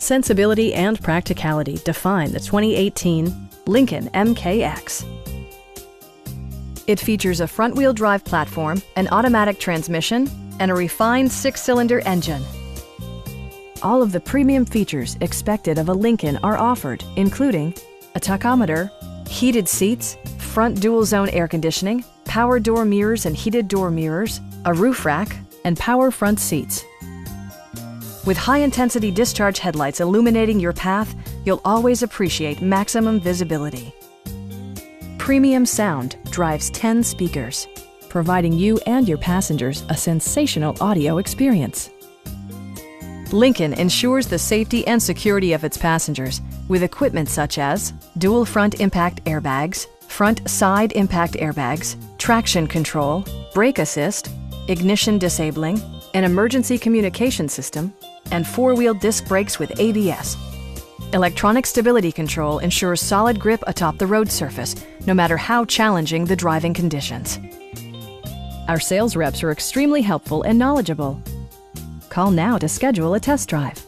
Sensibility and practicality define the 2018 Lincoln MKX. It features a front-wheel drive platform, an automatic transmission, and a refined 6-cylinder engine. All of the premium features expected of a Lincoln are offered, including a tachometer, heated seats, front dual-zone air conditioning, power door mirrors and heated door mirrors, a roof rack, and power front seats. With high-intensity discharge headlights illuminating your path, you'll always appreciate maximum visibility. Premium sound drives 10 speakers, providing you and your passengers a sensational audio experience. Lincoln ensures the safety and security of its passengers with equipment such as dual front impact airbags, front side impact airbags, traction control, brake assist, ignition disabling, an emergency communication system, and 4-wheel disc brakes with ABS. Electronic stability control ensures solid grip atop the road surface, no matter how challenging the driving conditions. Our sales reps are extremely helpful and knowledgeable. Call now to schedule a test drive.